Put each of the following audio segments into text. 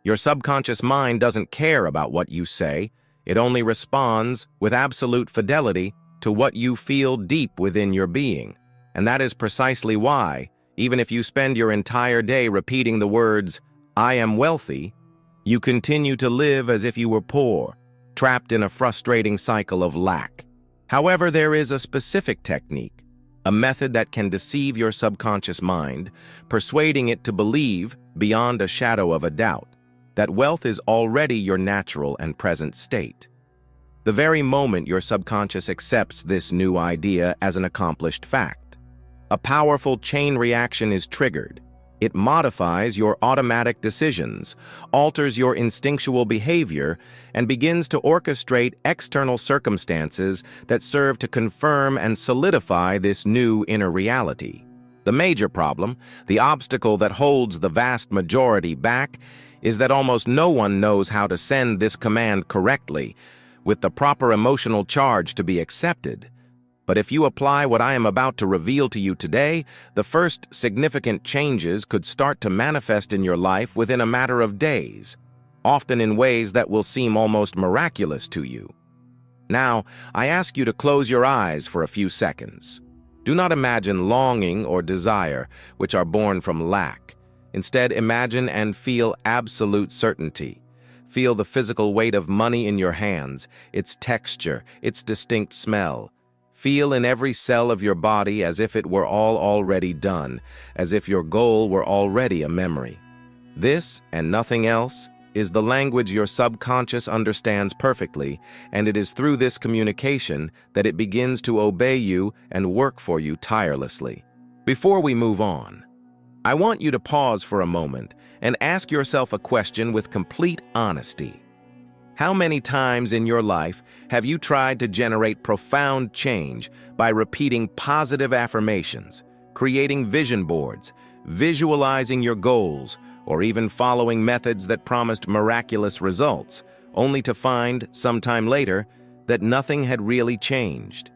Your subconscious mind doesn't care about what you say. It only responds with absolute fidelity to what you feel deep within your being. And that is precisely why, even if you spend your entire day repeating the words, "I am wealthy," you continue to live as if you were poor, trapped in a frustrating cycle of lack. However, there is a specific technique, a method that can deceive your subconscious mind, persuading it to believe, beyond a shadow of a doubt, that wealth is already your natural and present state. The very moment your subconscious accepts this new idea as an accomplished fact, a powerful chain reaction is triggered. It modifies your automatic decisions, alters your instinctual behavior, and begins to orchestrate external circumstances that serve to confirm and solidify this new inner reality. The major problem, the obstacle that holds the vast majority back, is that almost no one knows how to send this command correctly, with the proper emotional charge to be accepted. But if you apply what I am about to reveal to you today, the first significant changes could start to manifest in your life within a matter of days, often in ways that will seem almost miraculous to you. Now, I ask you to close your eyes for a few seconds. Do not imagine longing or desire, which are born from lack. Instead, imagine and feel absolute certainty. Feel the physical weight of money in your hands, its texture, its distinct smell. Feel in every cell of your body as if it were all already done, as if your goal were already a memory. This, and nothing else, is the language your subconscious understands perfectly, and it is through this communication that it begins to obey you and work for you tirelessly. Before we move on, I want you to pause for a moment and ask yourself a question with complete honesty. How many times in your life have you tried to generate profound change by repeating positive affirmations, creating vision boards, visualizing your goals, or even following methods that promised miraculous results, only to find, sometime later, that nothing had really changed?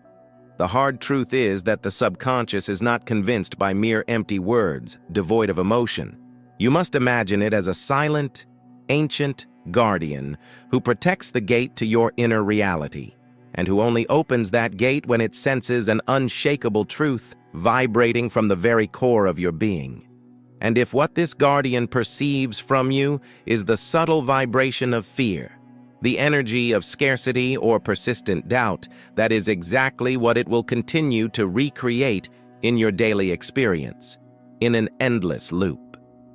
The hard truth is that the subconscious is not convinced by mere empty words, devoid of emotion. You must imagine it as a silent, ancient guardian who protects the gate to your inner reality, and who only opens that gate when it senses an unshakable truth vibrating from the very core of your being. And if what this guardian perceives from you is the subtle vibration of fear, the energy of scarcity or persistent doubt, that is exactly what it will continue to recreate in your daily experience, in an endless loop.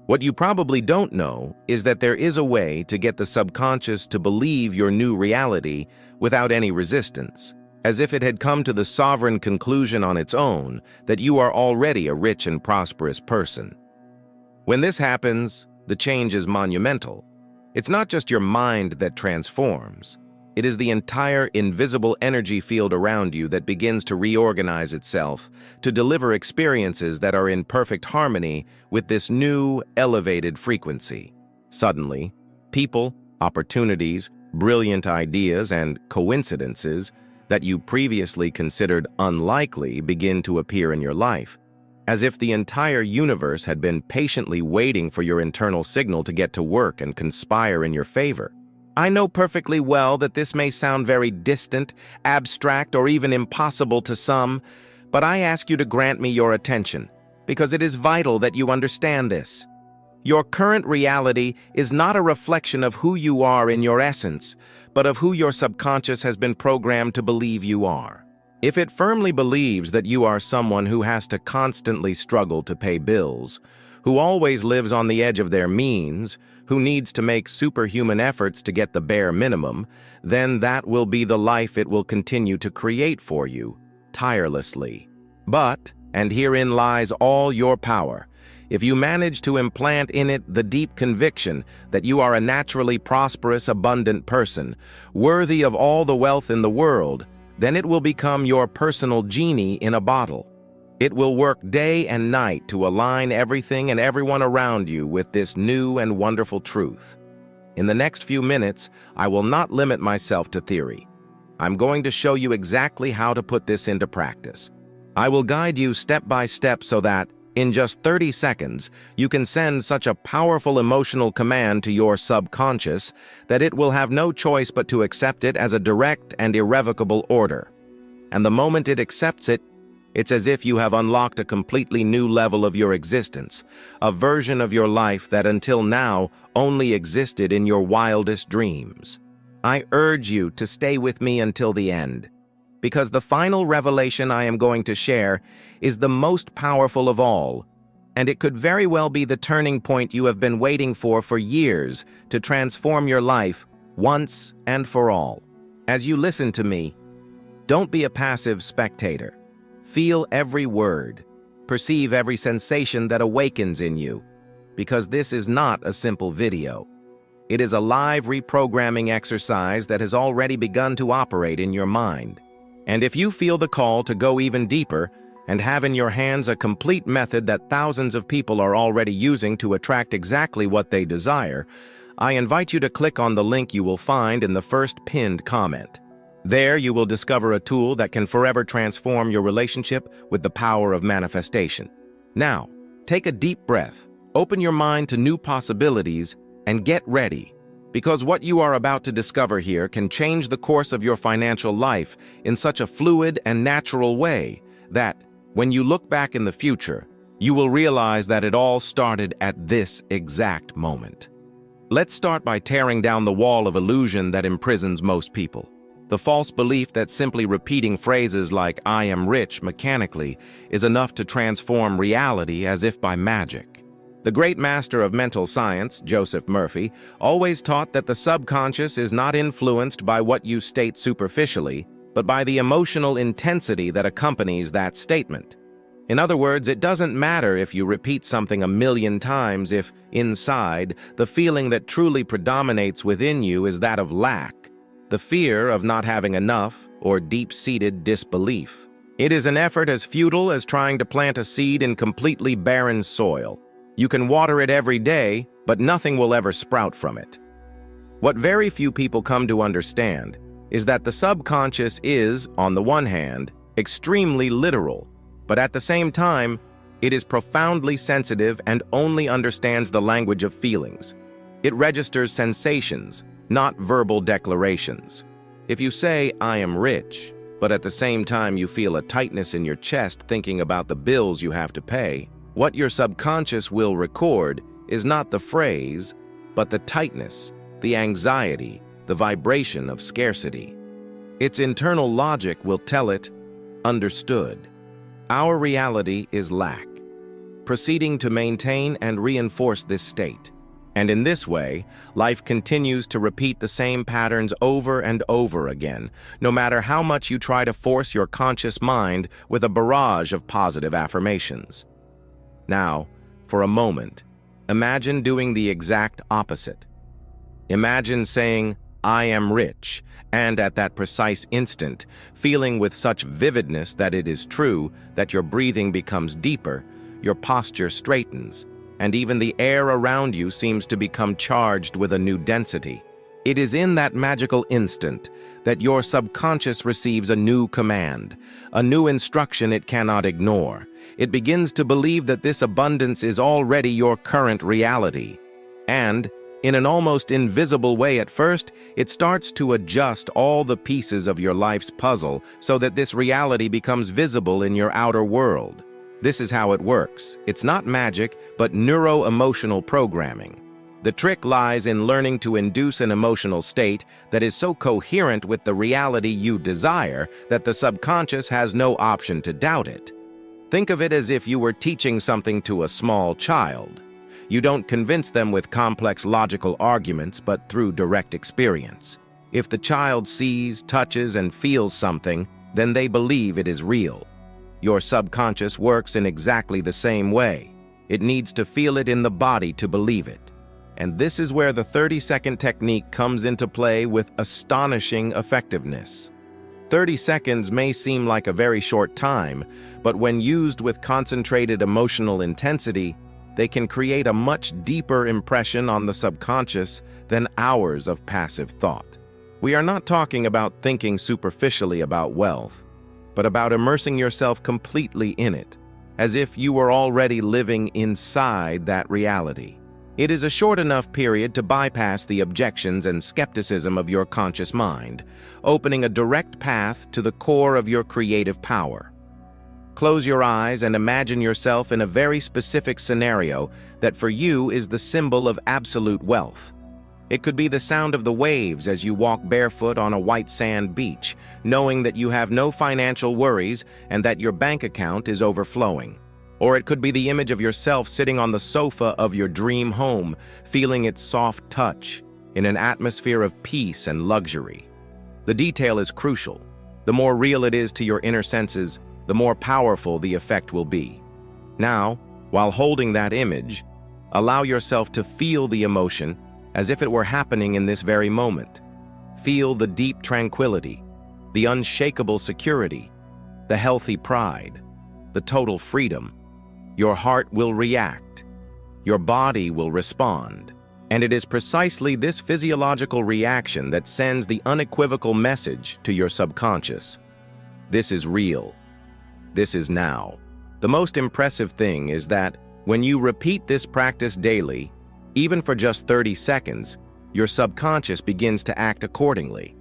What you probably don't know is that there is a way to get the subconscious to believe your new reality without any resistance, as if it had come to the sovereign conclusion on its own that you are already a rich and prosperous person. When this happens, the change is monumental. It's not just your mind that transforms. It is the entire invisible energy field around you that begins to reorganize itself to deliver experiences that are in perfect harmony with this new, elevated frequency. Suddenly, people, opportunities, brilliant ideas, and coincidences that you previously considered unlikely begin to appear in your life, as if the entire universe had been patiently waiting for your internal signal to get to work and conspire in your favor. I know perfectly well that this may sound very distant, abstract, or even impossible to some, but I ask you to grant me your attention, because it is vital that you understand this. Your current reality is not a reflection of who you are in your essence, but of who your subconscious has been programmed to believe you are. If it firmly believes that you are someone who has to constantly struggle to pay bills, who always lives on the edge of their means, who needs to make superhuman efforts to get the bare minimum, then that will be the life it will continue to create for you, tirelessly. But, and herein lies all your power, if you manage to implant in it the deep conviction that you are a naturally prosperous, abundant person, worthy of all the wealth in the world, then it will become your personal genie in a bottle. It will work day and night to align everything and everyone around you with this new and wonderful truth. In the next few minutes, I will not limit myself to theory. I'm going to show you exactly how to put this into practice. I will guide you step by step so that, In just 30 seconds, you can send such a powerful emotional command to your subconscious that it will have no choice but to accept it as a direct and irrevocable order. And the moment it accepts it, it's as if you have unlocked a completely new level of your existence, a version of your life that until now only existed in your wildest dreams. I urge you to stay with me until the end, because the final revelation I am going to share is the most powerful of all, and it could very well be the turning point you have been waiting for years to transform your life once and for all. As you listen to me, don't be a passive spectator. Feel every word, perceive every sensation that awakens in you, because this is not a simple video. It is a live reprogramming exercise that has already begun to operate in your mind. And if you feel the call to go even deeper and have in your hands a complete method that thousands of people are already using to attract exactly what they desire, I invite you to click on the link you will find in the first pinned comment. There you will discover a tool that can forever transform your relationship with the power of manifestation. Now, take a deep breath, open your mind to new possibilities, and get ready, because what you are about to discover here can change the course of your financial life in such a fluid and natural way that, when you look back in the future, you will realize that it all started at this exact moment. Let's start by tearing down the wall of illusion that imprisons most people. The false belief that simply repeating phrases like "I am rich" mechanically is enough to transform reality as if by magic. The great master of mental science, Joseph Murphy, always taught that the subconscious is not influenced by what you state superficially, but by the emotional intensity that accompanies that statement. In other words, it doesn't matter if you repeat something 1,000,000 times if, inside, the feeling that truly predominates within you is that of lack, the fear of not having enough, or deep-seated disbelief. It is an effort as futile as trying to plant a seed in completely barren soil. You can water it every day, but nothing will ever sprout from it. What very few people come to understand is that the subconscious is, on the one hand, extremely literal, but at the same time, it is profoundly sensitive and only understands the language of feelings. It registers sensations, not verbal declarations. If you say, "I am rich," but at the same time you feel a tightness in your chest thinking about the bills you have to pay, what your subconscious will record is not the phrase, but the tightness, the anxiety, the vibration of scarcity. Its internal logic will tell it, "Understood. Our reality is lack," proceeding to maintain and reinforce this state. And in this way, life continues to repeat the same patterns over and over again, no matter how much you try to force your conscious mind with a barrage of positive affirmations. Now, for a moment, imagine doing the exact opposite. Imagine saying, "I am rich," and at that precise instant, feeling with such vividness that it is true that your breathing becomes deeper, your posture straightens, and even the air around you seems to become charged with a new density. It is in that magical instant that your subconscious receives a new command, a new instruction it cannot ignore. It begins to believe that this abundance is already your current reality. And, in an almost invisible way at first, it starts to adjust all the pieces of your life's puzzle so that this reality becomes visible in your outer world. This is how it works. It's not magic, but neuro-emotional programming. The trick lies in learning to induce an emotional state that is so coherent with the reality you desire that the subconscious has no option to doubt it. Think of it as if you were teaching something to a small child. You don't convince them with complex logical arguments, but through direct experience. If the child sees, touches, and feels something, then they believe it is real. Your subconscious works in exactly the same way. It needs to feel it in the body to believe it. And this is where the 30-second technique comes into play with astonishing effectiveness. 30 seconds may seem like a very short time, but when used with concentrated emotional intensity, they can create a much deeper impression on the subconscious than hours of passive thought. We are not talking about thinking superficially about wealth, but about immersing yourself completely in it. as if you were already living inside that reality. It is a short enough period to bypass the objections and skepticism of your conscious mind, opening a direct path to the core of your creative power. Close your eyes and imagine yourself in a very specific scenario that for you is the symbol of absolute wealth. It could be the sound of the waves as you walk barefoot on a white sand beach, knowing that you have no financial worries and that your bank account is overflowing. Or it could be the image of yourself sitting on the sofa of your dream home, feeling its soft touch, in an atmosphere of peace and luxury. The detail is crucial. The more real it is to your inner senses, the more powerful the effect will be. Now, while holding that image, allow yourself to feel the emotion as if it were happening in this very moment. Feel the deep tranquility, the unshakable security, the healthy pride, the total freedom. Your heart will react. Your body will respond. And it is precisely this physiological reaction that sends the unequivocal message to your subconscious. This is real. This is now. The most impressive thing is that when you repeat this practice daily, even for just 30 seconds, your subconscious begins to act accordingly.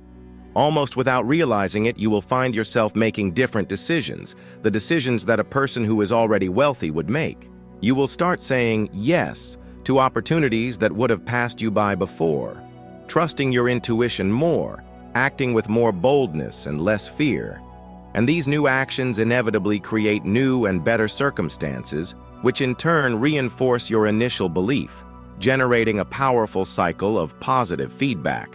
Almost without realizing it, you will find yourself making different decisions, the decisions that a person who is already wealthy would make. You will start saying yes to opportunities that would have passed you by before, trusting your intuition more, acting with more boldness and less fear. And these new actions inevitably create new and better circumstances, which in turn reinforce your initial belief, generating a powerful cycle of positive feedback.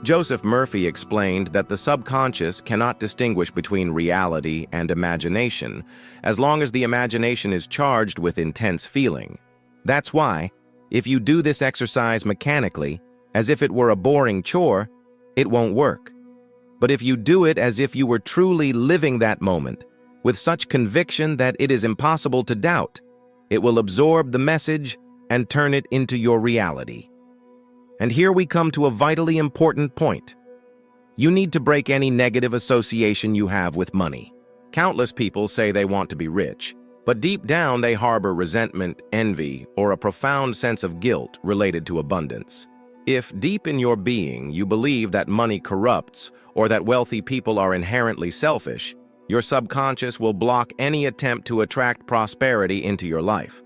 Joseph Murphy explained that the subconscious cannot distinguish between reality and imagination, as long as the imagination is charged with intense feeling. That's why, if you do this exercise mechanically, as if it were a boring chore, it won't work. But if you do it as if you were truly living that moment, with such conviction that it is impossible to doubt, it will absorb the message and turn it into your reality. And here we come to a vitally important point. You need to break any negative association you have with money. Countless people say they want to be rich, but deep down they harbor resentment, envy, or a profound sense of guilt related to abundance. If deep in your being you believe that money corrupts or that wealthy people are inherently selfish, your subconscious will block any attempt to attract prosperity into your life.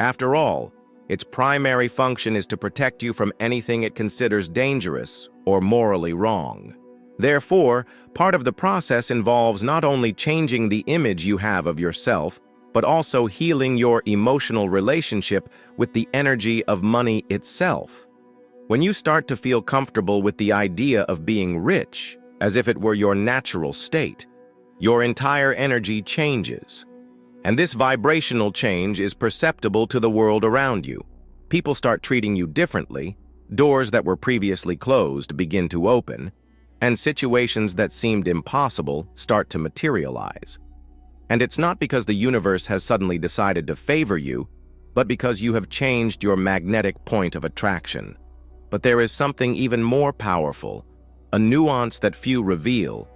After all, its primary function is to protect you from anything it considers dangerous or morally wrong. Therefore, part of the process involves not only changing the image you have of yourself, but also healing your emotional relationship with the energy of money itself. When you start to feel comfortable with the idea of being rich, as if it were your natural state, your entire energy changes. And this vibrational change is perceptible to the world around you. People start treating you differently, doors that were previously closed begin to open, and situations that seemed impossible start to materialize. And it's not because the universe has suddenly decided to favor you, but because you have changed your magnetic point of attraction. But there is something even more powerful, a nuance that few reveal.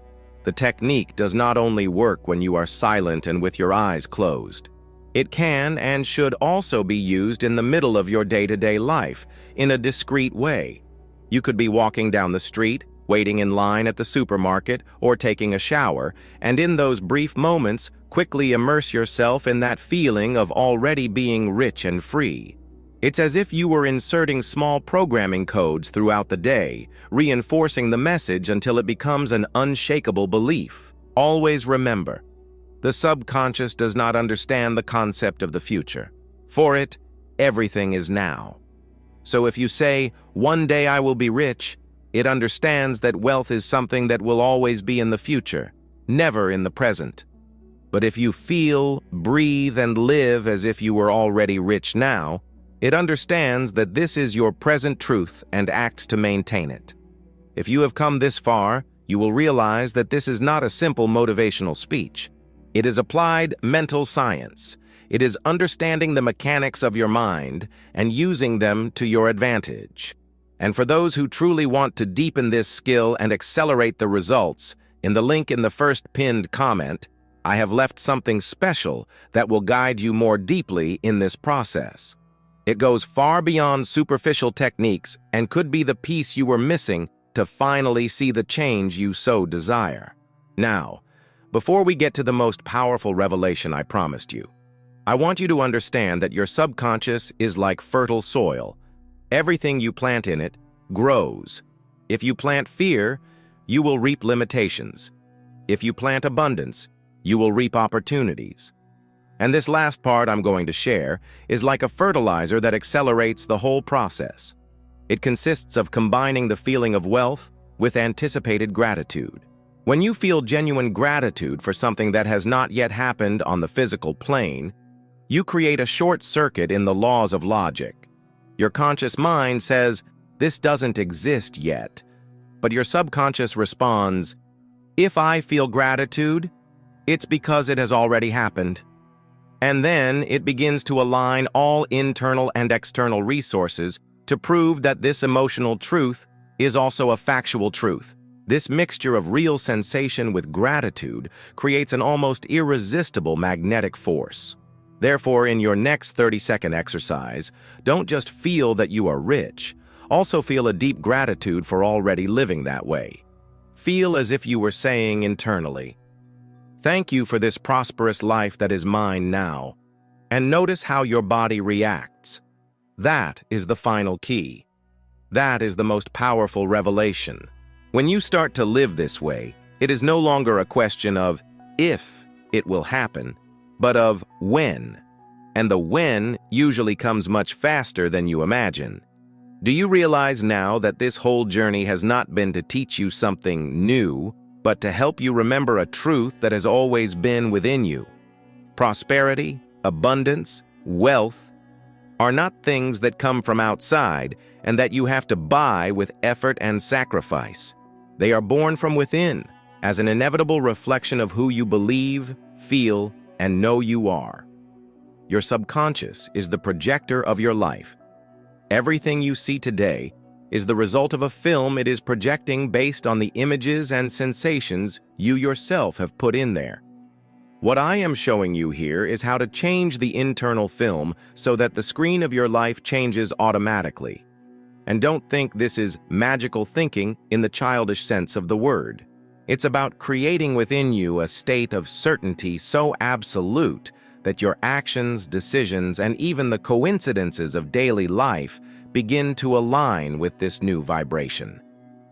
The technique does not only work when you are silent and with your eyes closed. It can and should also be used in the middle of your day-to-day life, in a discreet way. You could be walking down the street, waiting in line at the supermarket, or taking a shower, and in those brief moments, quickly immerse yourself in that feeling of already being rich and free. It's as if you were inserting small programming codes throughout the day, reinforcing the message until it becomes an unshakable belief. Always remember, the subconscious does not understand the concept of the future. For it, everything is now. So if you say, "One day I will be rich," it understands that wealth is something that will always be in the future, never in the present. But if you feel, breathe, and live as if you were already rich now, it understands that this is your present truth and acts to maintain it. If you have come this far, you will realize that this is not a simple motivational speech. It is applied mental science. It is understanding the mechanics of your mind and using them to your advantage. And for those who truly want to deepen this skill and accelerate the results, in the link in the first pinned comment, I have left something special that will guide you more deeply in this process. It goes far beyond superficial techniques and could be the piece you were missing to finally see the change you so desire. Now, before we get to the most powerful revelation I promised you, I want you to understand that your subconscious is like fertile soil. Everything you plant in it grows. If you plant fear, you will reap limitations. If you plant abundance, you will reap opportunities. And this last part I'm going to share is like a fertilizer that accelerates the whole process. It consists of combining the feeling of wealth with anticipated gratitude. When you feel genuine gratitude for something that has not yet happened on the physical plane, you create a short circuit in the laws of logic. Your conscious mind says, "This doesn't exist yet." But your subconscious responds, "If I feel gratitude, it's because it has already happened." And then it begins to align all internal and external resources to prove that this emotional truth is also a factual truth. This mixture of real sensation with gratitude creates an almost irresistible magnetic force. Therefore, in your next 30-second exercise, don't just feel that you are rich, also feel a deep gratitude for already living that way. Feel as if you were saying internally, "Thank you for this prosperous life that is mine now," and notice how your body reacts. That is the final key. That is the most powerful revelation. When you start to live this way, it is no longer a question of if it will happen, but of when. And the when usually comes much faster than you imagine. Do you realize now that this whole journey has not been to teach you something new, but to help you remember a truth that has always been within you? Prosperity, abundance, wealth are not things that come from outside and that you have to buy with effort and sacrifice. They are born from within, as an inevitable reflection of who you believe, feel, and know you are. Your subconscious is the projector of your life. Everything you see today is the result of a film it is projecting based on the images and sensations you yourself have put in there. What I am showing you here is how to change the internal film so that the screen of your life changes automatically. And don't think this is magical thinking in the childish sense of the word. It's about creating within you a state of certainty so absolute that your actions, decisions, and even the coincidences of daily life begin to align with this new vibration.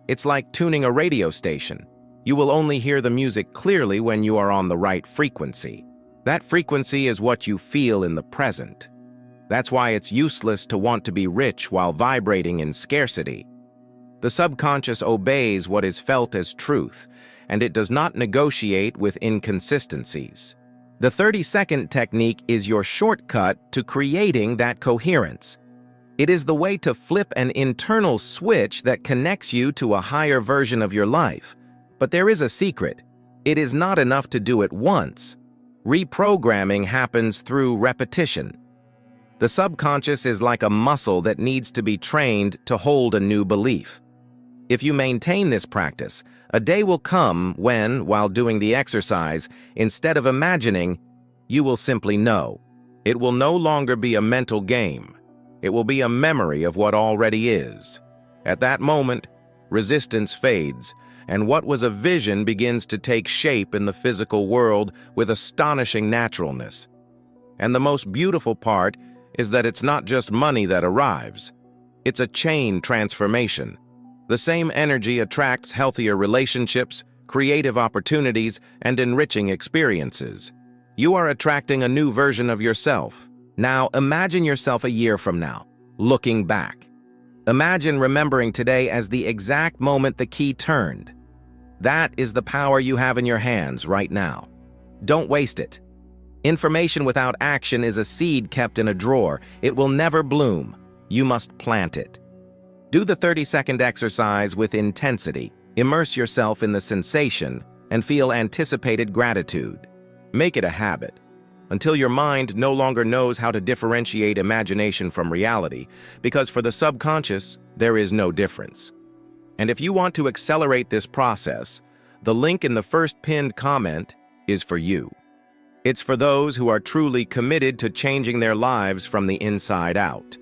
It's like tuning a radio station. You will only hear the music clearly when you are on the right frequency. That frequency is what you feel in the present. That's why it's useless to want to be rich while vibrating in scarcity. The subconscious obeys what is felt as truth, and it does not negotiate with inconsistencies. The 30-second technique is your shortcut to creating that coherence. It is the way to flip an internal switch that connects you to a higher version of your life. But there is a secret. It is not enough to do it once. Reprogramming happens through repetition. The subconscious is like a muscle that needs to be trained to hold a new belief. If you maintain this practice, a day will come when, while doing the exercise, instead of imagining, you will simply know. It will no longer be a mental game. It will be a memory of what already is. At that moment, resistance fades, and what was a vision begins to take shape in the physical world with astonishing naturalness. And the most beautiful part is that it's not just money that arrives. It's a chain transformation. The same energy attracts healthier relationships, creative opportunities, and enriching experiences. You are attracting a new version of yourself. Now imagine yourself a year from now, looking back. Imagine remembering today as the exact moment the key turned. That is the power you have in your hands right now. Don't waste it. Information without action is a seed kept in a drawer. It will never bloom. You must plant it. Do the 30-second exercise with intensity. Immerse yourself in the sensation and feel anticipated gratitude. Make it a habit, until your mind no longer knows how to differentiate imagination from reality, because for the subconscious, there is no difference. And if you want to accelerate this process, the link in the first pinned comment is for you. It's for those who are truly committed to changing their lives from the inside out.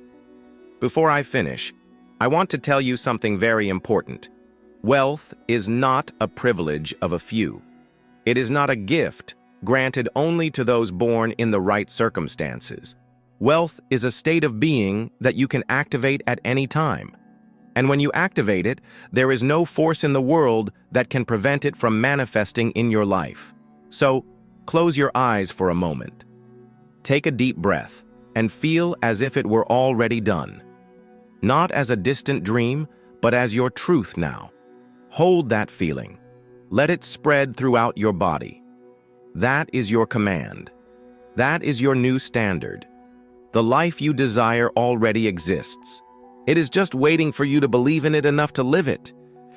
Before I finish, I want to tell you something very important. Wealth is not a privilege of a few. It is not a gift granted only to those born in the right circumstances. Wealth is a state of being that you can activate at any time. And when you activate it, there is no force in the world that can prevent it from manifesting in your life. So, close your eyes for a moment. Take a deep breath and feel as if it were already done. Not as a distant dream, but as your truth now. Hold that feeling. Let it spread throughout your body. That is your command. That is your new standard. The life you desire already exists. It is just waiting for you to believe in it enough to live it.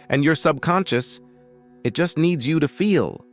And your subconscious, it just needs you to feel.